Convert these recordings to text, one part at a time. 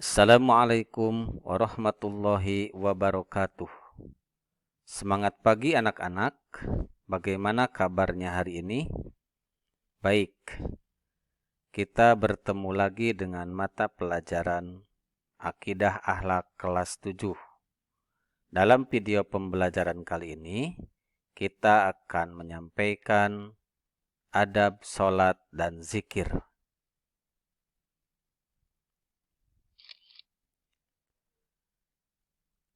Assalamualaikum warahmatullahi wabarakatuh. Semangat pagi anak-anak. Bagaimana kabarnya hari ini? Baik. Kita bertemu lagi dengan mata pelajaran Akidah Akhlak kelas 7. Dalam video pembelajaran kali ini, kita akan menyampaikan adab sholat dan zikir.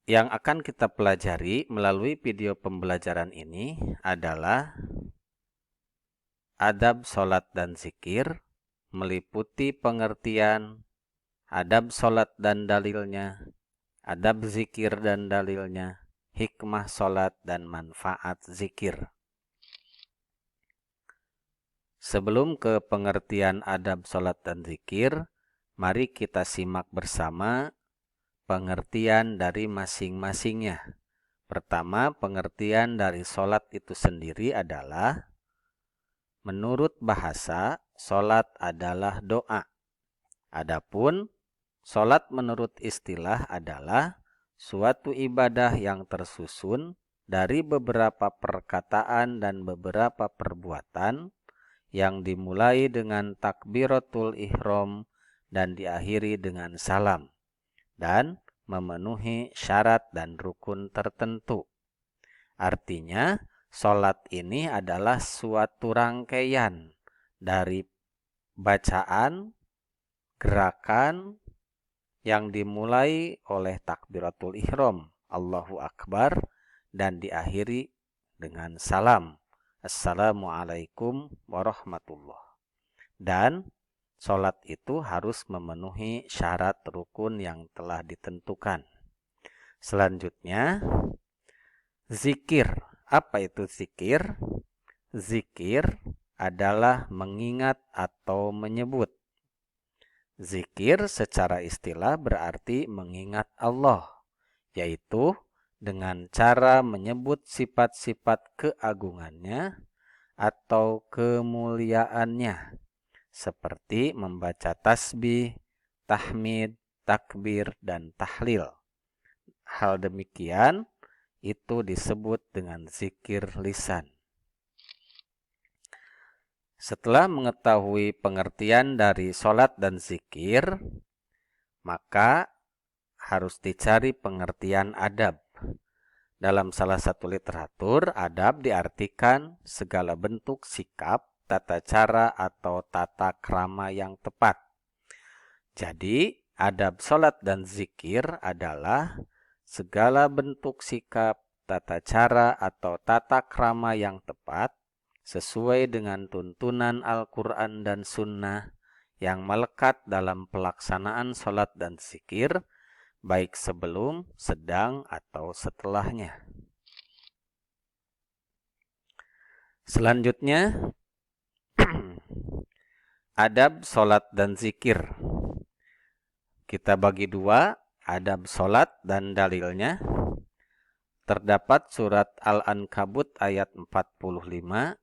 Yang akan kita pelajari melalui video pembelajaran ini adalah adab sholat dan zikir, meliputi pengertian adab sholat dan dalilnya, adab zikir dan dalilnya, hikmah sholat dan manfaat zikir. Sebelum ke pengertian adab sholat dan zikir, mari kita simak bersama pengertian dari masing-masingnya. Pertama, pengertian dari sholat itu sendiri adalah, menurut bahasa, sholat adalah doa. Adapun sholat menurut istilah adalah suatu ibadah yang tersusun dari beberapa perkataan dan beberapa perbuatan yang dimulai dengan takbiratul ihram dan diakhiri dengan salam, dan memenuhi syarat dan rukun tertentu. Artinya, sholat ini adalah suatu rangkaian dari bacaan, gerakan yang dimulai oleh takbiratul ihram, Allahu Akbar, dan diakhiri dengan salam, Assalamualaikum warahmatullah. Dan sholat itu harus memenuhi syarat rukun yang telah ditentukan. Selanjutnya, zikir. Apa itu zikir? Zikir adalah mengingat atau menyebut. Zikir secara istilah berarti mengingat Allah, yaitu dengan cara menyebut sifat-sifat keagungannya atau kemuliaannya, seperti membaca tasbih, tahmid, takbir, dan tahlil. Hal demikian itu disebut dengan zikir lisan. Setelah mengetahui pengertian dari sholat dan zikir, maka harus dicari pengertian adab. Dalam salah satu literatur, adab diartikan segala bentuk sikap, tata cara, atau tata krama yang tepat. Jadi, adab sholat dan zikir adalah segala bentuk sikap, tata cara, atau tata krama yang tepat sesuai dengan tuntunan Al-Quran dan Sunnah yang melekat dalam pelaksanaan sholat dan zikir, baik sebelum, sedang, atau setelahnya. Selanjutnya, adab sholat dan zikir. Kita bagi dua, adab sholat dan dalilnya. Terdapat surat Al-Ankabut ayat 45.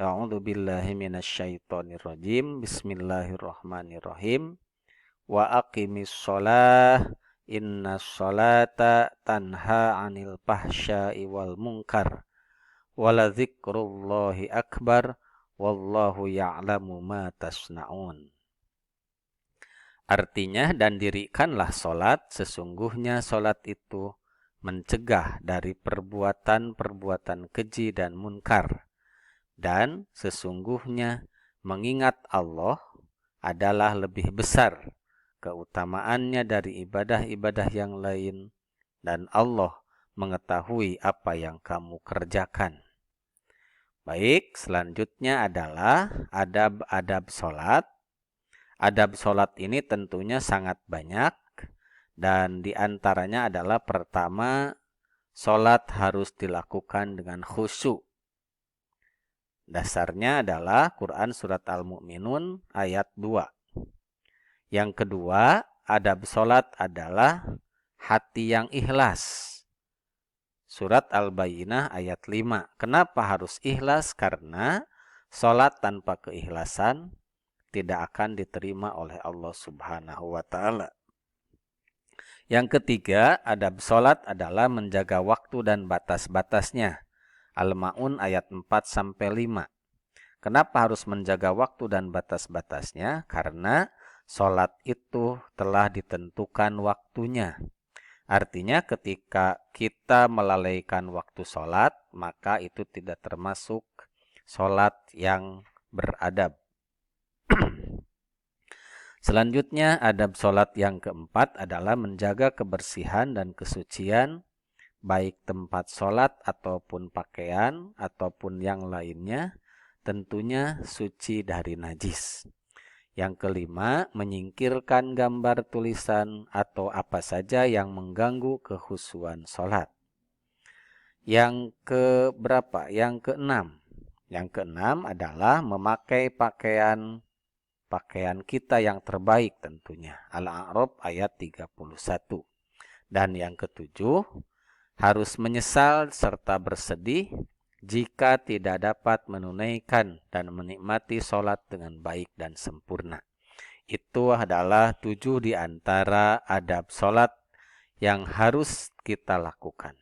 A'udzu billahi minasyaitonir rajim. Bismillahirrahmanirrahim. Wa aqimis shalah inna sholata tanha 'anil fahsya'i wal munkar wala dzikrullahi akbar wallahu ya'lamu ma tasna'un. Artinya, dan dirikanlah sholat, sesungguhnya sholat itu mencegah dari perbuatan-perbuatan keji dan munkar, dan sesungguhnya mengingat Allah adalah lebih besar keutamaannya dari ibadah-ibadah yang lain, dan Allah mengetahui apa yang kamu kerjakan. Baik, selanjutnya adalah adab-adab sholat. Adab sholat ini tentunya sangat banyak, dan diantaranya adalah pertama, sholat harus dilakukan dengan khusyuk. Dasarnya adalah Quran Surat Al-Mu'minun ayat 2. Yang kedua, adab sholat adalah hati yang ikhlas. Surat Al-Bayyinah ayat 5. Kenapa harus ikhlas? Karena sholat tanpa keikhlasan tidak akan diterima oleh Allah Subhanahu wa ta'ala. Yang ketiga, adab sholat adalah menjaga waktu dan batas-batasnya. Al-Ma'un ayat 4-5. Kenapa harus menjaga waktu dan batas-batasnya? Karena sholat itu telah ditentukan waktunya. Artinya ketika kita melalaikan waktu sholat, maka itu tidak termasuk sholat yang beradab. Selanjutnya, adab sholat yang keempat adalah menjaga kebersihan dan kesucian, baik tempat sholat ataupun pakaian ataupun yang lainnya, tentunya suci dari najis. Yang kelima, menyingkirkan gambar tulisan atau apa saja yang mengganggu kekhusyuan sholat. Yang keberapa? Yang keenam. Yang keenam adalah memakai pakaian kita yang terbaik tentunya. Al-A'raf ayat 31. Dan yang ketujuh, harus menyesal serta bersedih jika tidak dapat menunaikan dan menikmati sholat dengan baik dan sempurna. Itu adalah 7 di antara adab sholat yang harus kita lakukan.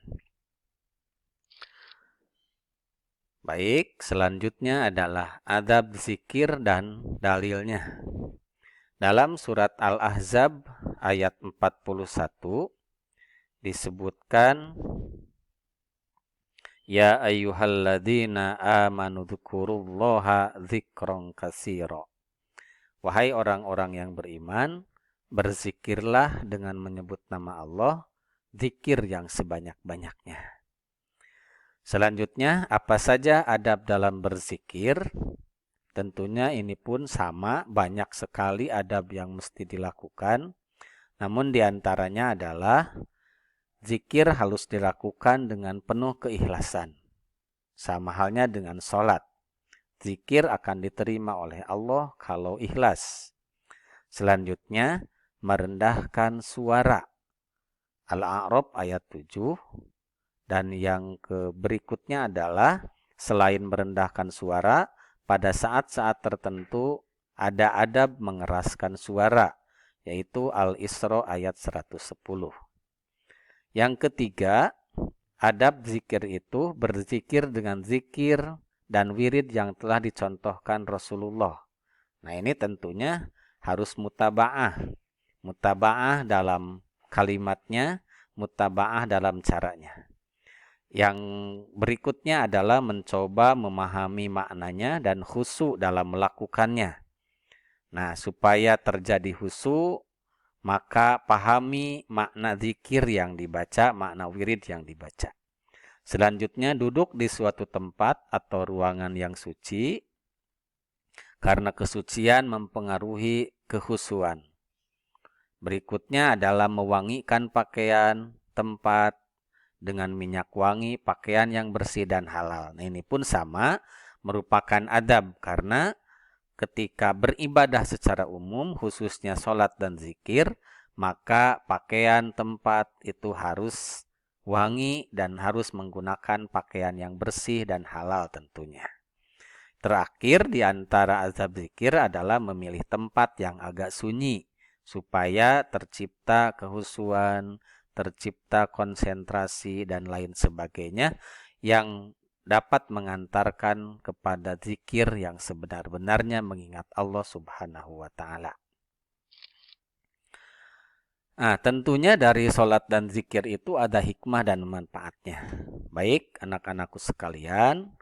Baik, selanjutnya adalah adab zikir dan dalilnya. Dalam surat Al-Ahzab ayat 41 disebutkan, Ya ayyuhalladzina amanu dzkurullaha dzikron katsira. Wahai orang-orang yang beriman, berzikirlah dengan menyebut nama Allah, zikir yang sebanyak-banyaknya. Selanjutnya, apa saja adab dalam berzikir? Tentunya ini pun sama, banyak sekali adab yang mesti dilakukan. Namun diantaranya adalah zikir harus dilakukan dengan penuh keikhlasan. Sama halnya dengan sholat. Zikir akan diterima oleh Allah kalau ikhlas. Selanjutnya, merendahkan suara. Al-A'raf ayat 7. Dan yang berikutnya adalah selain merendahkan suara, pada saat-saat tertentu ada adab mengeraskan suara, yaitu Al-Isra ayat 110. Yang ketiga, adab zikir itu berzikir dengan zikir dan wirid yang telah dicontohkan Rasulullah. Nah, ini tentunya harus mutaba'ah. Mutaba'ah dalam kalimatnya, mutaba'ah dalam caranya. Yang berikutnya adalah mencoba memahami maknanya dan khusyuk dalam melakukannya. Nah, supaya terjadi khusyuk, maka pahami makna zikir yang dibaca, makna wirid yang dibaca. Selanjutnya, duduk di suatu tempat atau ruangan yang suci, karena kesucian mempengaruhi kekhusyuan. Berikutnya adalah mewangikan pakaian, tempat, dengan minyak wangi, pakaian yang bersih dan halal. Nah, ini pun sama, merupakan adab karena ketika beribadah secara umum, khususnya sholat dan zikir, maka pakaian tempat itu harus wangi dan harus menggunakan pakaian yang bersih dan halal tentunya. Terakhir di antara adab zikir adalah memilih tempat yang agak sunyi supaya tercipta kekhusyuan, tercipta konsentrasi dan lain sebagainya yang dapat mengantarkan kepada zikir yang sebenar-benarnya mengingat Allah Subhanahu wa taala. Nah, tentunya dari sholat dan zikir itu ada hikmah dan manfaatnya. Baik, anak-anakku sekalian,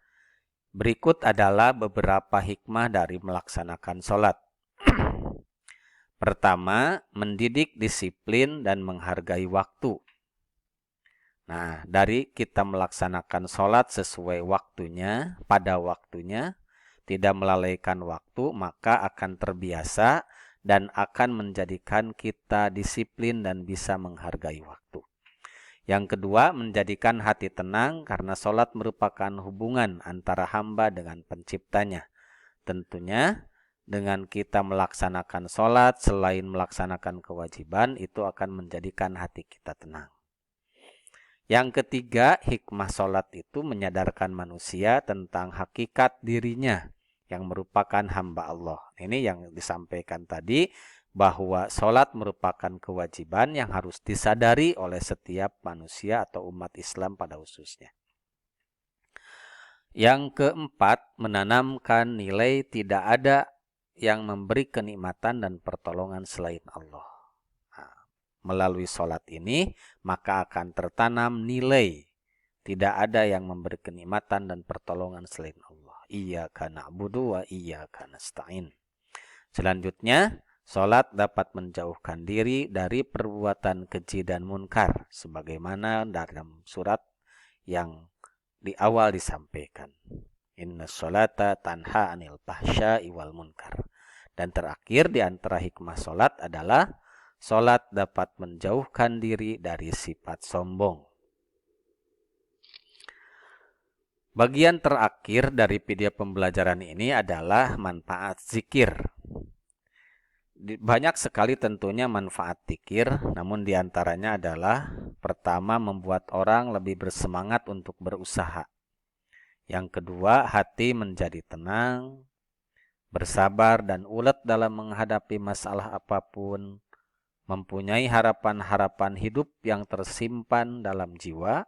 berikut adalah beberapa hikmah dari melaksanakan sholat. Pertama, mendidik disiplin dan menghargai waktu. Nah, dari kita melaksanakan sholat sesuai waktunya, pada waktunya, tidak melalaikan waktu, maka akan terbiasa dan akan menjadikan kita disiplin dan bisa menghargai waktu. Yang kedua, menjadikan hati tenang karena sholat merupakan hubungan antara hamba dengan penciptanya. Tentunya, dengan kita melaksanakan sholat, selain melaksanakan kewajiban, itu akan menjadikan hati kita tenang. Yang ketiga, hikmah sholat itu menyadarkan manusia tentang hakikat dirinya yang merupakan hamba Allah. Ini yang disampaikan tadi, bahwa sholat merupakan kewajiban yang harus disadari oleh setiap manusia atau umat Islam pada khususnya. Yang keempat, menanamkan nilai tidak ada yang memberi kenikmatan dan pertolongan selain Allah. Nah, melalui sholat ini, maka akan tertanam nilai tidak ada yang memberi kenikmatan dan pertolongan selain Allah. Iyyaka na'budu wa iyyaka nasta'in. Selanjutnya, sholat dapat menjauhkan diri dari perbuatan keji dan munkar, sebagaimana dalam surat yang di awal disampaikan. Inna sholata tanha anil fahsya'i wal munkar. Dan terakhir di antara hikmah sholat adalah sholat dapat menjauhkan diri dari sifat sombong. Bagian terakhir dari video pembelajaran ini adalah manfaat zikir. Banyak sekali tentunya manfaat zikir, namun diantaranya adalah pertama, membuat orang lebih bersemangat untuk berusaha. Yang kedua, hati menjadi tenang, bersabar dan ulet dalam menghadapi masalah apapun, mempunyai harapan-harapan hidup yang tersimpan dalam jiwa,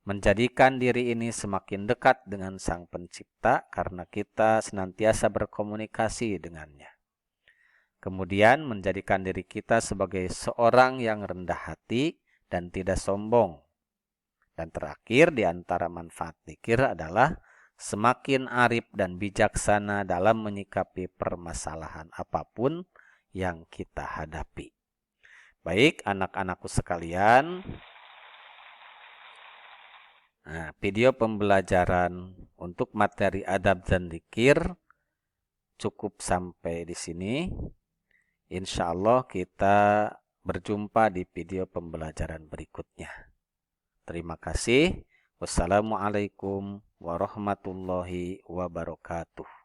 menjadikan diri ini semakin dekat dengan Sang Pencipta karena kita senantiasa berkomunikasi dengannya. Kemudian menjadikan diri kita sebagai seorang yang rendah hati dan tidak sombong. Dan terakhir di antara manfaat zikir adalah semakin arif dan bijaksana dalam menyikapi permasalahan apapun yang kita hadapi. Baik anak-anakku sekalian, video pembelajaran untuk materi adab dan zikir cukup sampai di sini. Insya Allah kita berjumpa di video pembelajaran berikutnya. Terima kasih. Wassalamualaikum warahmatullahi wabarakatuh.